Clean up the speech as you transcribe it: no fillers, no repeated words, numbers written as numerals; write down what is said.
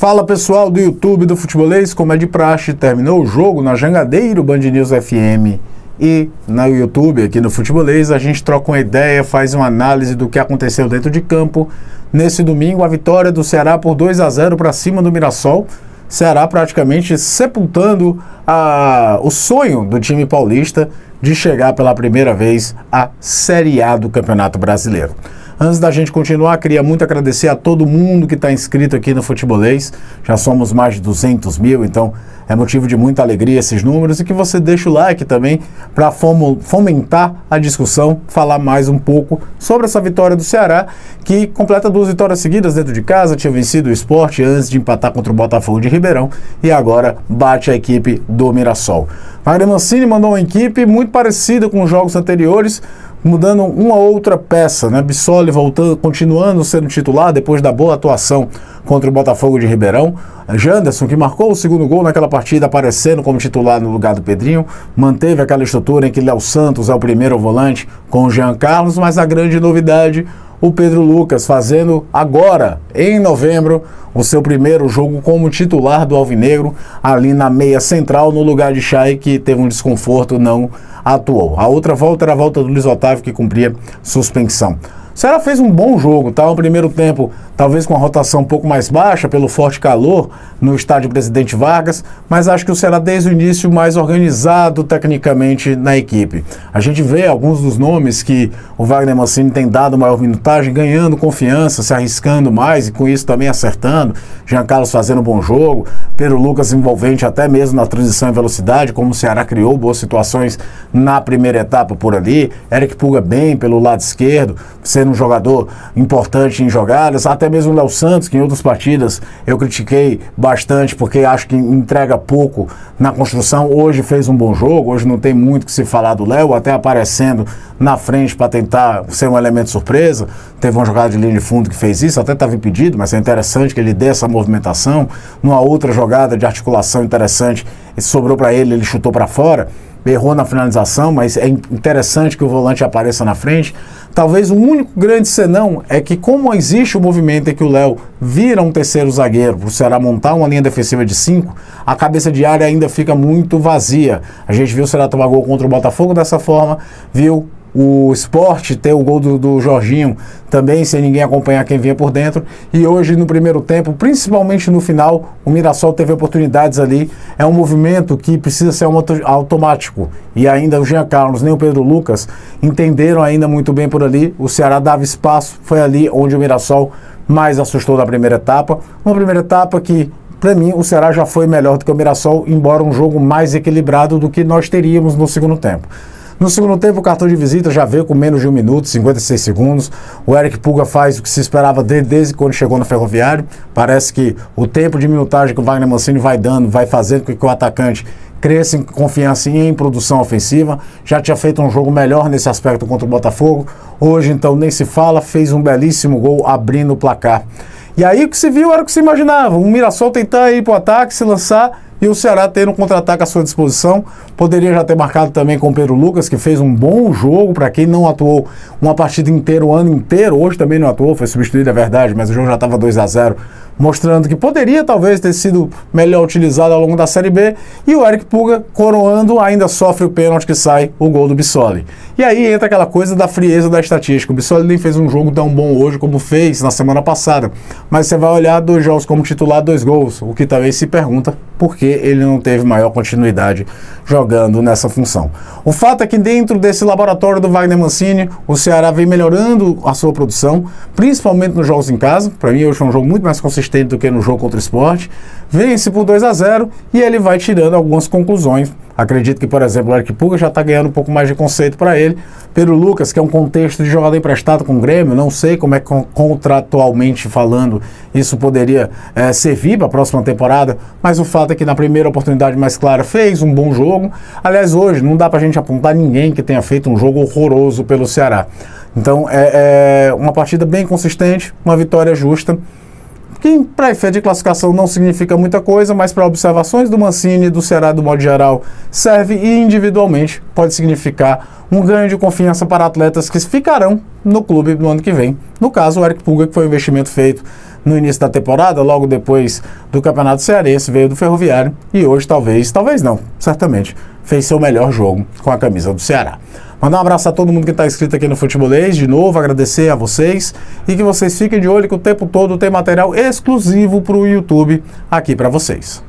Fala pessoal do YouTube do Futebolês, como é de praxe, terminou o jogo na Jangadeiro, Band News FM e no YouTube aqui no Futebolês. A gente troca uma ideia, faz uma análise do que aconteceu dentro de campo. Nesse domingo, a vitória do Ceará por 2-0 para cima do Mirassol. Ceará praticamente sepultando o sonho do time paulista de chegar pela primeira vez à Série A do Campeonato Brasileiro. Antes da gente continuar, queria muito agradecer a todo mundo que está inscrito aqui no Futebolês. Já somos mais de 200 mil, então é motivo de muita alegria esses números. E que você deixe o like também para fomentar a discussão, falar mais um pouco sobre essa vitória do Ceará, que completa 2 vitórias seguidas dentro de casa. Tinha vencido o Sport antes de empatar contra o Botafogo de Ribeirão e agora bate a equipe do Mirassol. Wagner Mancini mandou uma equipe muito parecida com os jogos anteriores, mudando uma outra peça, né? Bissoli voltando, continuando sendo titular depois da boa atuação contra o Botafogo de Ribeirão. Janderson, que marcou o segundo gol naquela partida, aparecendo como titular no lugar do Pedrinho, manteve aquela estrutura em que Léo Santos é o primeiro volante com o Jean Carlos, mas a grande novidade, o Pedro Lucas fazendo agora, em novembro, o seu primeiro jogo como titular do Alvinegro, ali na meia central, no lugar de Chay, que teve um desconforto, não atuou. A outra volta era a volta do Luiz Otávio, que cumpria suspensão. O Ceará fez um bom jogo, tá? No primeiro tempo, talvez com a rotação um pouco mais baixa, pelo forte calor no estádio Presidente Vargas, mas acho que o Ceará desde o início mais organizado tecnicamente na equipe. A gente vê alguns dos nomes que o Wagner Mancini tem dado maior minutagem, ganhando confiança, se arriscando mais e com isso também acertando. Jean Carlos fazendo um bom jogo, Pedro Lucas envolvente até mesmo na transição em velocidade, como o Ceará criou boas situações na primeira etapa por ali. Eric Puga bem pelo lado esquerdo, sendo um jogador importante em jogadas, até mesmo o Léo Santos, que em outras partidas eu critiquei bastante porque acho que entrega pouco na construção. Hoje fez um bom jogo, hoje não tem muito o que se falar do Léo, até aparecendo na frente para tentar ser um elemento surpresa. Teve uma jogada de linha de fundo que fez isso, até estava impedido, mas é interessante que ele dê essa movimentação. Numa outra jogada de articulação interessante, sobrou para ele, ele chutou para fora. Errou na finalização, mas é interessante que o volante apareça na frente. Talvez o único grande senão é que, como existe o movimento em que o Léo vira um terceiro zagueiro para o Ceará montar uma linha defensiva de 5, a cabeça de área ainda fica muito vazia. A gente viu o Ceará tomar gol contra o Botafogo dessa forma, viu o Sport ter o gol do Jorginho também, sem ninguém acompanhar quem vinha por dentro. E hoje, no primeiro tempo, principalmente no final, o Mirassol teve oportunidades ali. É um movimento que precisa ser automático. E ainda o Jean Carlos, nem o Pedro Lucas entenderam ainda muito bem por ali. O Ceará dava espaço, foi ali onde o Mirassol mais assustou na primeira etapa. Uma primeira etapa que, para mim, o Ceará já foi melhor do que o Mirassol, embora um jogo mais equilibrado do que nós teríamos no segundo tempo. No segundo tempo, o cartão de visita já veio com menos de 1 minuto, 56 segundos. O Eric Puga faz o que se esperava desde quando chegou no Ferroviário. Parece que o tempo de minutagem que o Wagner Mancini vai dando, vai fazendo com que o atacante cresça em confiança e em produção ofensiva. Já tinha feito um jogo melhor nesse aspecto contra o Botafogo. Hoje, então, nem se fala, fez um belíssimo gol abrindo o placar. E aí o que se viu era o que se imaginava. O Mirassol tentar ir para o ataque, se lançar, e o Ceará tendo um contra-ataque à sua disposição. Poderia já ter marcado também com o Pedro Lucas, que fez um bom jogo. Para quem não atuou uma partida inteira, o ano inteiro, hoje também não atuou, foi substituído, é verdade, mas o jogo já estava 2-0, mostrando que poderia talvez ter sido melhor utilizado ao longo da Série B. E o Eric Puga, coroando, ainda sofre o pênalti que sai o gol do Bissoli. E aí entra aquela coisa da frieza da estatística. O Bissoli nem fez um jogo tão bom hoje como fez na semana passada, mas você vai olhar 2 jogos como titular, 2 gols, o que talvez se pergunta por que ele não teve maior continuidade jogando nessa função. O fato é que dentro desse laboratório do Wagner Mancini, o Ceará vem melhorando a sua produção, principalmente nos jogos em casa. Para mim hoje foi um jogo muito mais consistente do que no jogo contra o Sport. Vence por 2-0 e ele vai tirando algumas conclusões. Acredito que, por exemplo, o Eric Puga já está ganhando um pouco mais de conceito para ele. Pedro Lucas, que é um contexto de jogador emprestado com o Grêmio, não sei como é que contratualmente falando isso poderia servir para a próxima temporada, mas o fato é que na primeira oportunidade mais clara fez um bom jogo. Aliás, hoje não dá para a gente apontar ninguém que tenha feito um jogo horroroso pelo Ceará. Então é uma partida bem consistente, uma vitória justa, que para efeito de classificação não significa muita coisa, mas para observações do Mancini e do Ceará do modo geral serve, e individualmente pode significar um ganho de confiança para atletas que ficarão no clube no ano que vem. No caso, o Eric Puga, que foi um investimento feito no início da temporada, logo depois do Campeonato Cearense, veio do Ferroviário e hoje talvez não, certamente, fez seu melhor jogo com a camisa do Ceará. Mandar um abraço a todo mundo que está inscrito aqui no Futebolês, de novo, agradecer a vocês e que vocês fiquem de olho que o tempo todo tem material exclusivo para o YouTube aqui para vocês.